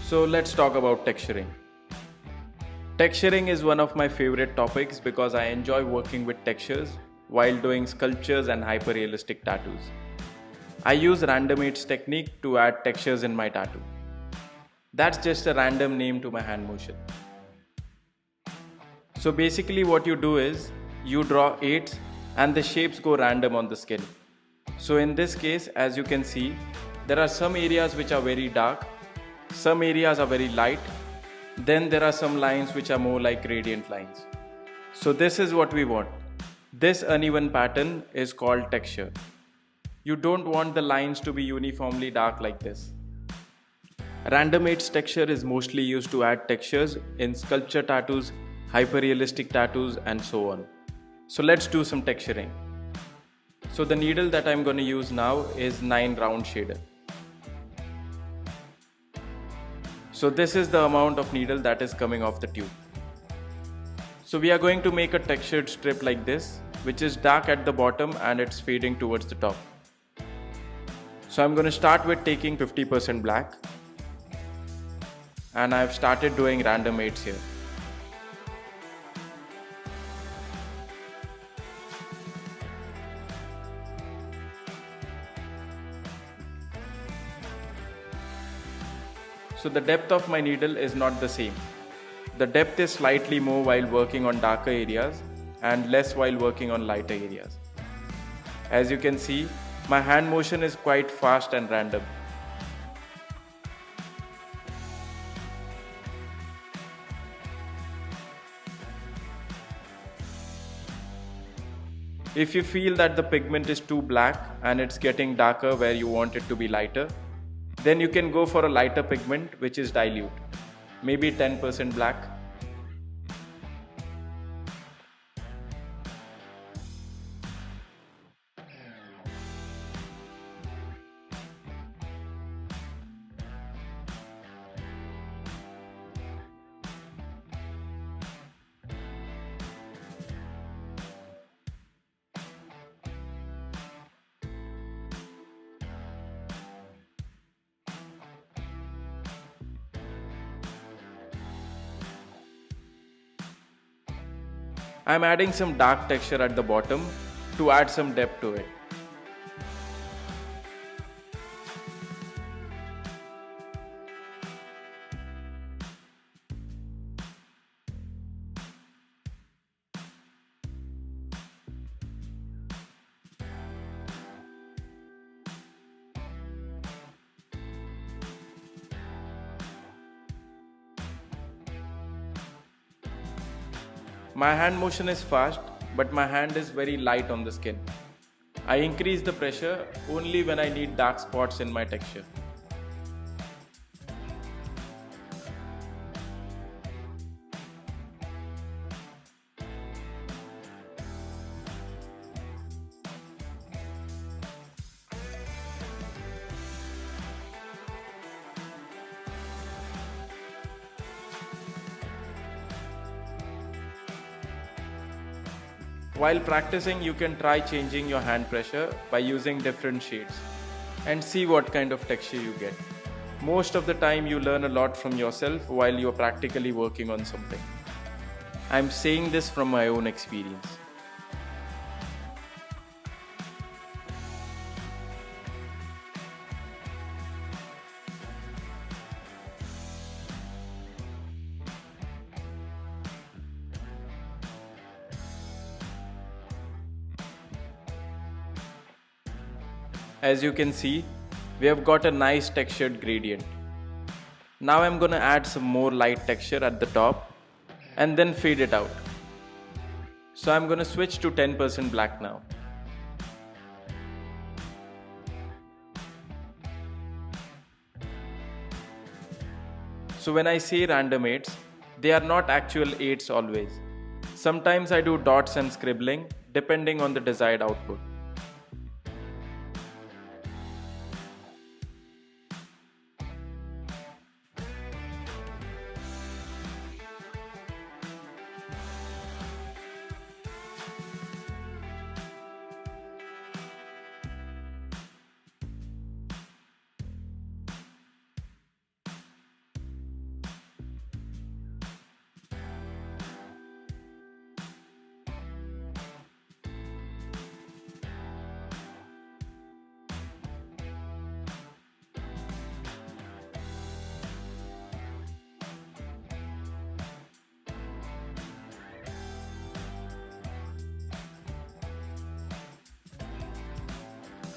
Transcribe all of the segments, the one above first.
So let's talk about texturing. Texturing is one of my favorite topics because I enjoy working with textures while doing sculptures and hyper-realistic tattoos. I use random aids technique to add textures in my tattoo. That's just a random name to my hand motion. So basically what you do is you draw eights and the shapes go random on the skin. So in this case, as you can see, there are some areas which are very dark, some areas are very light, then there are some lines which are more like gradient lines. So this is what we want. This uneven pattern is called texture. You don't want the lines to be uniformly dark like this. Random aids texture is mostly used to add textures in sculpture tattoos, hyper-realistic tattoos and so on. So let's do some texturing. So the needle that I'm going to use now is 9 round shader. So this is the amount of needle that is coming off the tube. So we are going to make a textured strip like this, which is dark at the bottom and it's fading towards the top. So I'm going to start with taking 50% black. And I've started doing random aids here. So the depth of my needle is not the same. The depth is slightly more while working on darker areas and less while working on lighter areas. As you can see, my hand motion is quite fast and random. If you feel that the pigment is too black and it's getting darker where you want it to be lighter, then you can go for a lighter pigment which is dilute, maybe 10% black. I'm adding some dark texture at the bottom to add some depth to it. My hand motion is fast, but my hand is very light on the skin. I increase the pressure only when I need dark spots in my texture. While practicing, you can try changing your hand pressure by using different shades and see what kind of texture you get. Most of the time you learn a lot from yourself while you're practically working on something. I'm saying this from my own experience. As you can see, we have got a nice textured gradient. Now I'm gonna add some more light texture at the top and then fade it out. So I'm gonna switch to 10% black now. So when I say random aids, they are not actual aids always. Sometimes I do dots and scribbling depending on the desired output.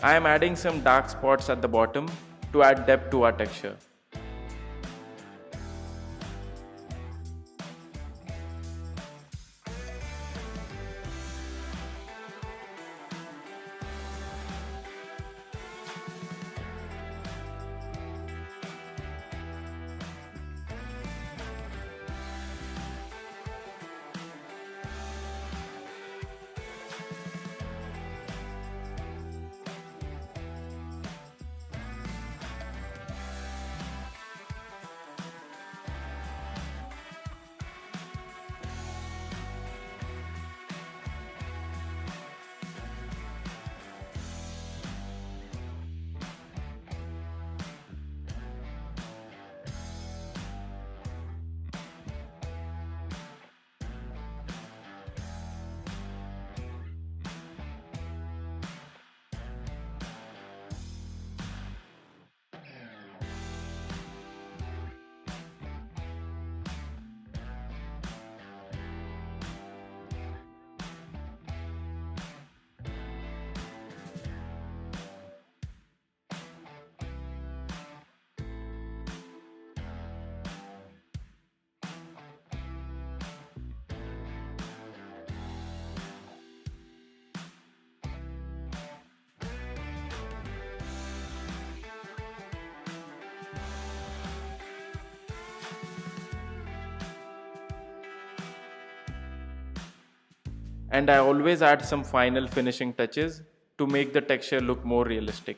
I am adding some dark spots at the bottom to add depth to our texture. And I always add some final finishing touches to make the texture look more realistic.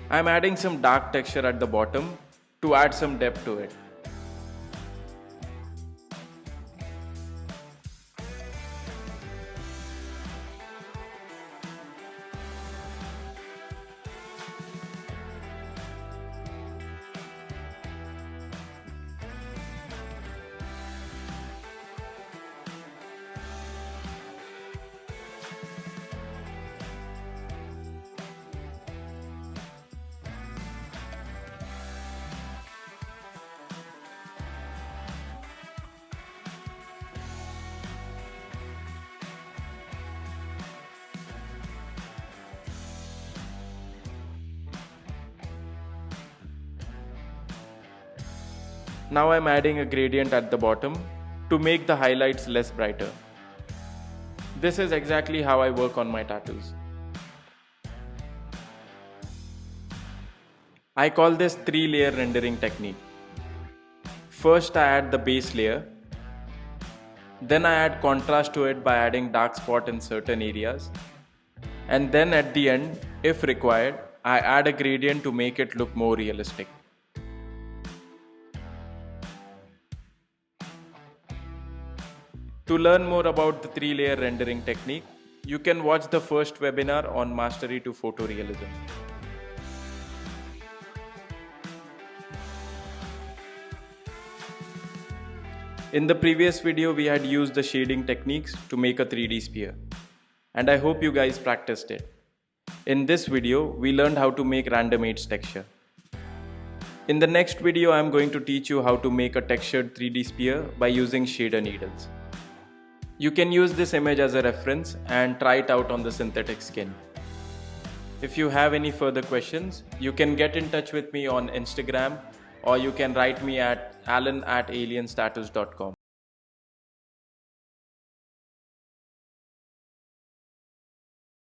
I am adding some dark texture at the bottom to add some depth to it. Now I am adding a gradient at the bottom to make the highlights less brighter. This is exactly how I work on my tattoos. I call this 3-layer rendering technique. First I add the base layer. Then I add contrast to it by adding dark spot in certain areas. And then at the end, if required, I add a gradient to make it look more realistic. To learn more about the 3-layer rendering technique, you can watch the first webinar on Mastery to Photorealism. In the previous video, we had used the shading techniques to make a 3D sphere, and I hope you guys practiced it. In this video, we learned how to make random 8's texture. In the next video, I am going to teach you how to make a textured 3D sphere by using shader needles. You can use this image as a reference and try it out on the synthetic skin. If you have any further questions, you can get in touch with me on Instagram, or you can write me at allan@alienstatus.com.